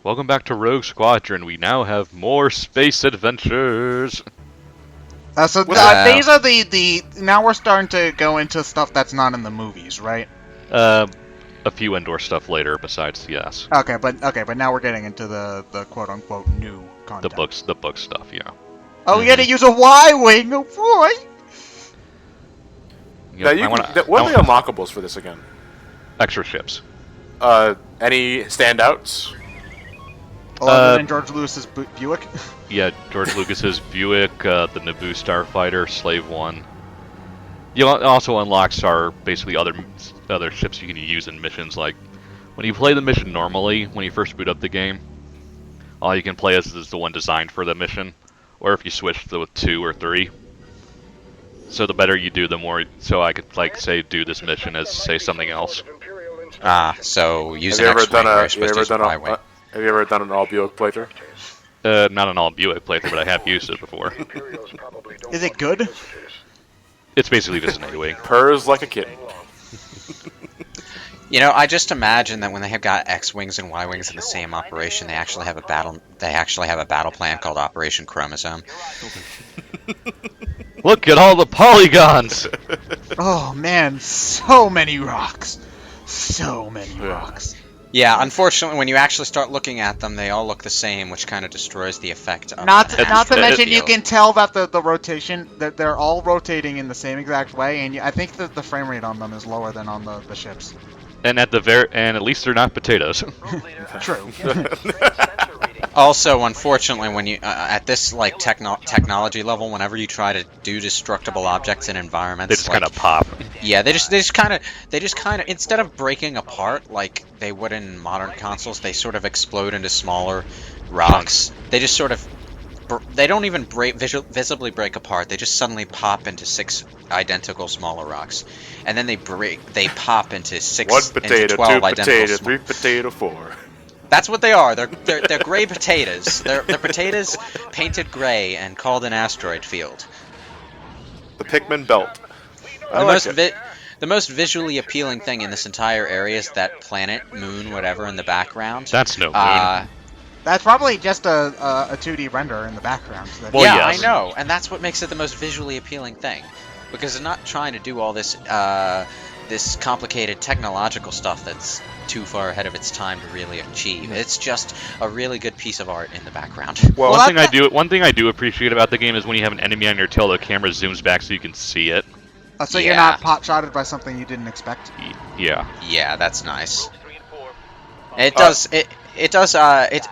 Welcome back to Rogue Squadron. We now have more space adventures. These are the now we're starting to go into stuff that's not in the movies, right? A few indoor stuff later besides, yes. Okay, but now we're getting into the quote unquote new content. The book stuff, yeah. Oh, we gotta use a Y-wing, oh boy! What are the unlockables for this again? Extra ships. Any standouts? Other than George Lucas's Buick? Yeah, George Lucas's Buick, the Naboo Starfighter, Slave One. You also unlocks are basically other ships you can use in missions. Like when you play the mission normally, when you first boot up the game, all you can play as is the one designed for the mission, or if you switch to 2 or 3. So the better you do, the more. So I could say do this mission as say something else. So using X-wing, you're supposed to use Y-wing. Have you ever done an all Buick playthrough? Not an all Buick playthrough, but I have used it before. Is it good? It's basically just an A-wing. Purrs like a kitten. You know, I just imagine that when they have got X-wings and Y-wings in the same operation, they actually have a battle. They actually have a battle plan called Operation Chromosome. Look at all the polygons. Oh man, so many rocks, so many rocks. Yeah, unfortunately, when you actually start looking at them, they all look the same, which kind of destroys the effect of Not to mention, you feel. can tell that the rotation, that they're all rotating in the same exact way, and I think that the frame rate on them is lower than on the ships. And at least they're not potatoes. True. Also, unfortunately, when you at this like technology level, whenever you try to do destructible objects in environments, They just kind of pop. Yeah, they just kind of instead of breaking apart like they would in modern consoles, they sort of explode into smaller rocks. They just sort of they don't even visibly break apart. They just suddenly pop into 6 identical smaller rocks, and then they pop into 6 1 potato, into 12 2 identical potato, small. 3 potato, 4. That's what they are. They're gray potatoes. They're potatoes painted gray and called an asteroid field. The Pikmin belt. The most visually appealing thing in this entire area is that planet, moon, whatever in the background. That's no moon. That's probably just a 2D render in the background. So Well, yeah, yes. I know, and that's what makes it the most visually appealing thing, because they're not trying to do all this this complicated technological stuff that's too far ahead of its time to really achieve. It's just a really good piece of art in the background. Well, one thing I do appreciate about the game is when you have an enemy on your tail, the camera zooms back so you can see it. So you're not pot-shotted by something you didn't expect? Yeah. Yeah, that's nice. It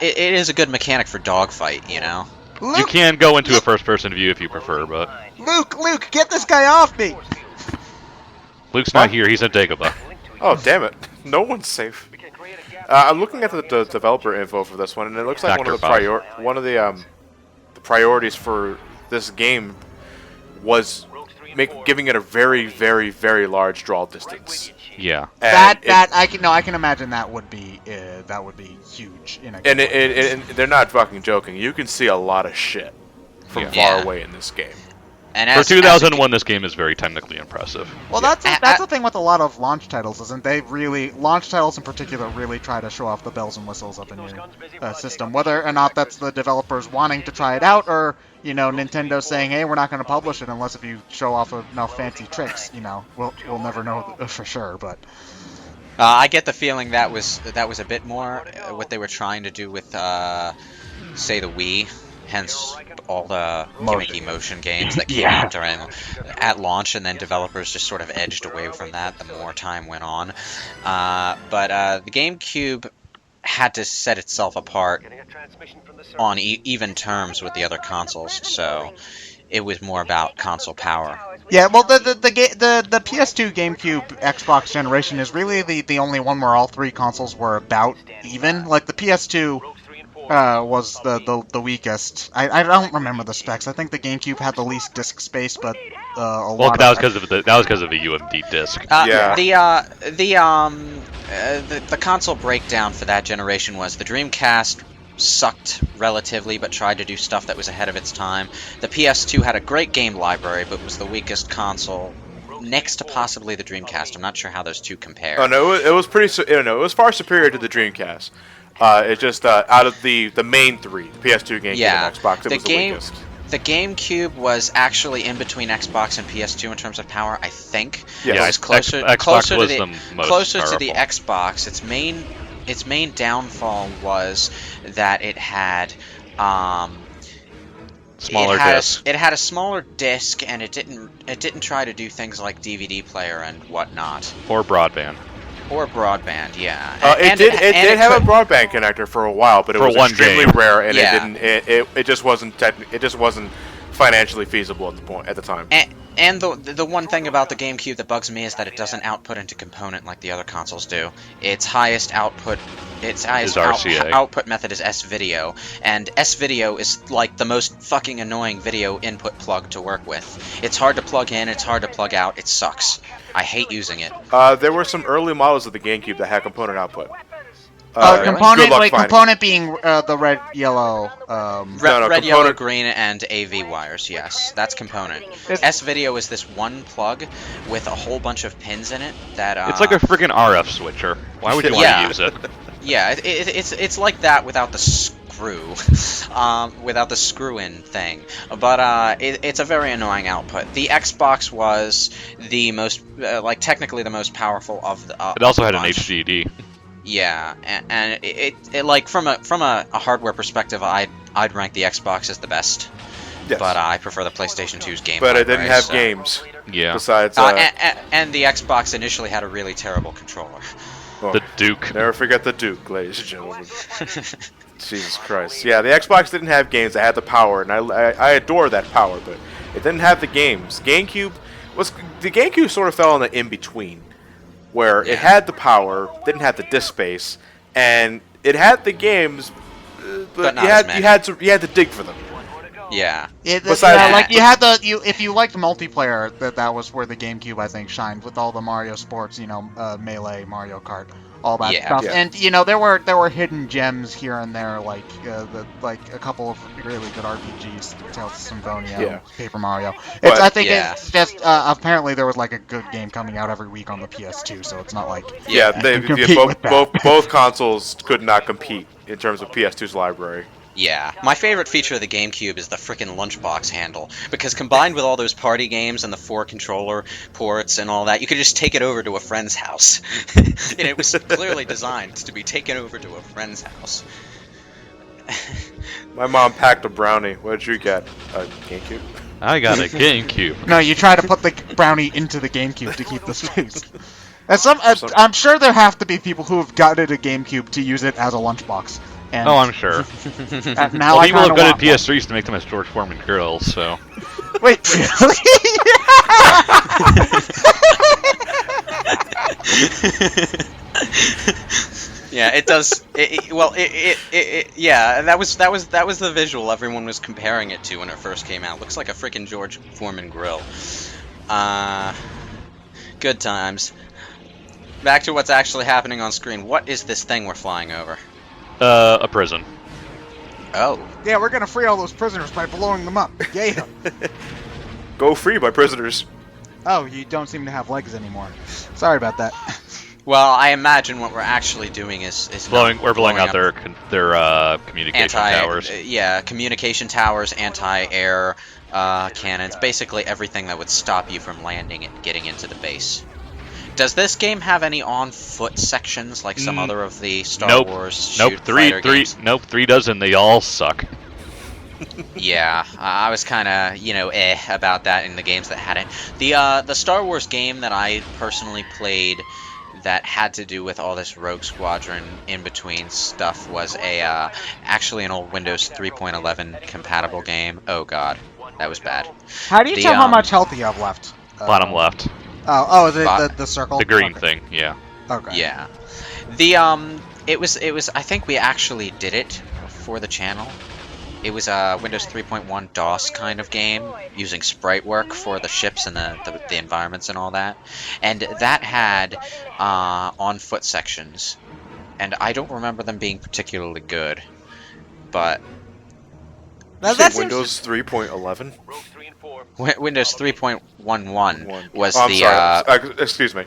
is a good mechanic for dogfight, you know. Luke, You can go into a first-person view if you prefer, but Luke, get this guy off me! Luke's not here. He's in Dagobah. Oh, damn it. No one's safe. I'm looking at the developer info for this one, and it looks like one of the priorities for this game was giving it a very, very, very large draw distance. Yeah. I can imagine that would be huge in a game. And they're not fucking joking. You can see a lot of shit from far away in this game. And For 2001, this game is very technically impressive. Well, that's the thing with a lot of launch titles, isn't they? Launch titles in particular really try to show off the bells and whistles of a new system, whether or not that's the developers wanting to try it out, or Nintendo saying, "Hey, we're not going to publish it unless if you show off enough fancy tricks." We'll never know for sure, but. I get the feeling that was a bit more what they were trying to do with, say, the Wii. Hence, all the gimmicky motion games that came out at launch, and then developers just sort of edged away from that the more time went on. But the GameCube had to set itself apart on even terms with the other consoles, so it was more about console power. Yeah, well, the PS2, GameCube, Xbox generation is really the only one where all 3 consoles were about even. Like the PS2. Was the weakest. I don't remember the specs. I think the GameCube had the least disk space, but a lot. That was because of the UMD disc. The console breakdown for that generation was the Dreamcast sucked relatively, but tried to do stuff that was ahead of its time. The PS2 had a great game library, but was the weakest console. Next to possibly the Dreamcast. I'm not sure how those two compare. Oh no, it was pretty. It was far superior to the Dreamcast. It's just out of the main three, PS2, GameCube, Yeah. and Xbox, it was the weakest. The GameCube was actually in between Xbox and PS2 in terms of power, I think. Yeah, It was closer, Xbox closer was to the most closer to the powerful. Xbox. Its main downfall was that it had Smaller it disc. It had a smaller disc, and it didn't try to do things like DVD player and whatnot, Or broadband. or broadband. Yeah, It did have a broadband connector for a while, but it For was one extremely game. rare, and Yeah. it just wasn't financially feasible at the time. And the one thing about the GameCube that bugs me is that it doesn't output into component like the other consoles do. Its highest output RCA. output method is S-Video, and S-Video is like the most fucking annoying video input plug to work with. It's hard to plug in, it's hard to plug out, it sucks. I hate using it. There were some early models of the GameCube that had component output. really? Component, good luck wait, finding component being the red, yellow. Red, yellow, component- green, and AV wires, yes. That's component. It's- S-Video is this one plug with a whole bunch of pins in it that... It's like a freaking RF switcher. Why would you want Yeah. to use it? Yeah, it's like that without the screw, without the screw-in thing. But it's a very annoying output. The Xbox was the most, technically the most powerful of the. It also had an bunch. HDD. Yeah, and it like from a hardware perspective, I'd rank the Xbox as the best. Yes. But I prefer the PlayStation 2's game. But it didn't library, have so- games. Yeah. Besides, and the Xbox initially had a really terrible controller. well, The Duke. never forget the Duke, ladies and gentlemen. Jesus Christ. Yeah, the Xbox didn't have games that had the power, and I adore that power, but it didn't have the games. The GameCube sort of fell in the in-between, where Yeah. it had the power, didn't have the disk space, and it had the games, but not you as had many. you had to dig for them. Yeah. Besides yeah, that- like you had if you liked multiplayer, that was where the GameCube I think shined with all the Mario Sports, Melee, Mario Kart, all that Yeah. stuff. Yeah. And there were hidden gems here and there, like a couple of really good RPGs, Tales of Symphonia, Yeah. Paper Mario. But- I think Yeah. it's just apparently there was like a good game coming out every week on the PS2, so it's not like Yeah, you can compete with that. both consoles could not compete in terms of PS2's library. Yeah. My favorite feature of the GameCube is the frickin' lunchbox handle, because combined with all those party games and the 4 controller ports and all that, you could just take it over to a friend's house. And it was clearly designed to be taken over to a friend's house. My mom packed a brownie. What did you get? A GameCube? I got a GameCube. No, you try to put the brownie into the GameCube to keep the space. I'm sure there have to be people who have gotten a GameCube to use it as a lunchbox. And Oh, I'm sure. now Well, I people kinda have gone want to PS3s to make them as George Foreman grills, so... one. Wait, really? Yeah, it does. Yeah, that was the visual everyone was comparing it to when it first came out. Looks like a freaking George Foreman grill. Good times. Back to what's actually happening on screen. What is this thing we're flying over? A prison. Oh. Yeah, we're gonna free all those prisoners by blowing them up. Yeah. Go free, my prisoners. Oh, you don't seem to have legs anymore. Sorry about that. Well, I imagine what we're actually doing is We're blowing out up their communication towers. communication towers, anti-air cannons, basically everything that would stop you from landing and getting into the base. Does this game have any on-foot sections like some other of the Star Wars Nope. shoot fighter games? Nope. 3 dozen. They all suck. Yeah, I was kind of, about that in the games that had it. The Star Wars game that I personally played that had to do with all this Rogue Squadron in-between stuff was actually an old Windows 3.11 compatible game. Oh god, that was bad. How do you tell how much health you have left? Bottom left. Oh, is it the circle? The green Okay. thing, yeah. Okay. Yeah. It was I think we actually did it for the channel. It was a Windows 3.1 DOS kind of game using sprite work for the ships and the environments and all that. And that had on-foot sections. And I don't remember them being particularly good. But Now, You that say seems- Windows 3.11? Windows 3.11 was I'm the sorry. Excuse me.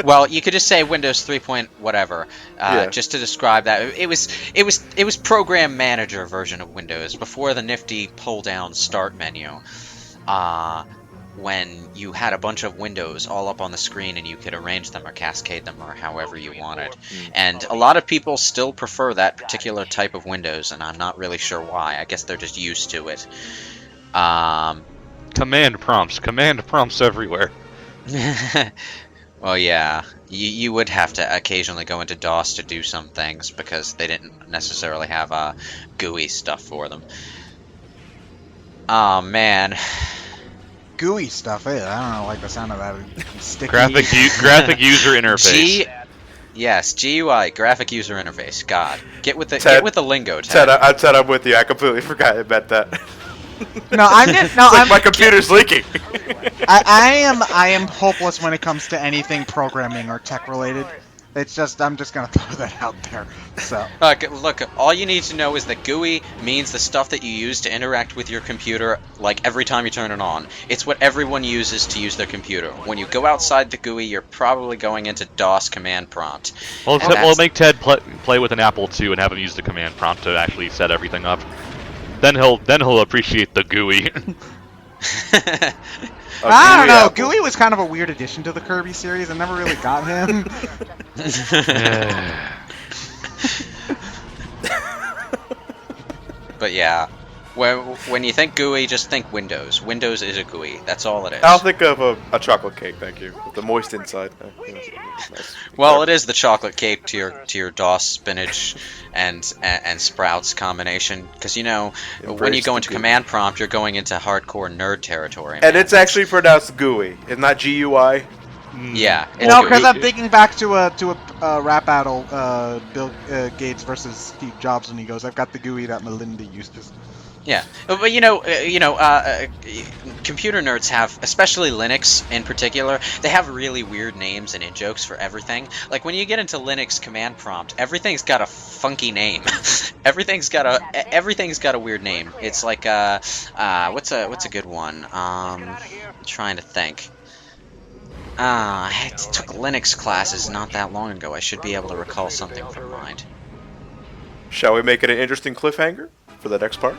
Well, you could just say Windows 3 point whatever, Yeah. just to describe that. It was Program Manager version of Windows before the nifty pull-down Start menu. When you had a bunch of windows all up on the screen and you could arrange them or cascade them or however you wanted. And a lot of people still prefer that particular type of Windows, and I'm not really sure why. I guess they're just used to it. Command prompts everywhere. Well, yeah, you would have to occasionally go into DOS to do some things because they didn't necessarily have GUI stuff for them. Oh, man. GUI stuff. I don't like the sound of that. Sticky. Graphic user interface. Yes, GUI, graphic user interface. God, get with the lingo, Ted. Ted, I'm with you. I completely forgot about that. My computer's leaking. I am hopeless when it comes to anything programming or tech related. It's just I'm just gonna throw that out there. So look, all you need to know is that GUI means the stuff that you use to interact with your computer, like every time you turn it on. It's what everyone uses to use their computer. When you go outside the GUI, you're probably going into DOS command prompt. We'll make Ted play with an Apple II and have him use the command prompt to actually set everything up. Then he'll appreciate the GUI. I don't know. GUI was kind of a weird addition to the Kirby series. I never really got him. But yeah, when you think GUI, just think Windows. Windows is a GUI. That's all it is. I'll think of a chocolate cake, thank you, with the moist inside. Nice. Well, it is the chocolate cake to your DOS spinach and sprouts combination, because when you go into command prompt, you're going into hardcore nerd territory. And it's actually pronounced GUI, it's not GUI. Yeah, because I'm thinking back to a rap battle, Bill Gates versus Steve Jobs, when he goes, "I've got the GUI that Melinda uses." Yeah, but computer nerds have, especially Linux in particular, they have really weird names and in-jokes for everything. Like when you get into Linux command prompt, everything's got a funky name. everything's got a weird name. It's like what's a good one? I'm trying to think. I took Linux classes not that long ago. I should be able to recall something from mind. Shall we make it an interesting cliffhanger for the next part?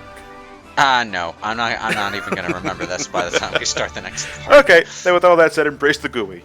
No, I'm not even gonna remember this by the time we start the next part. Okay, then with all that said, embrace the GUI.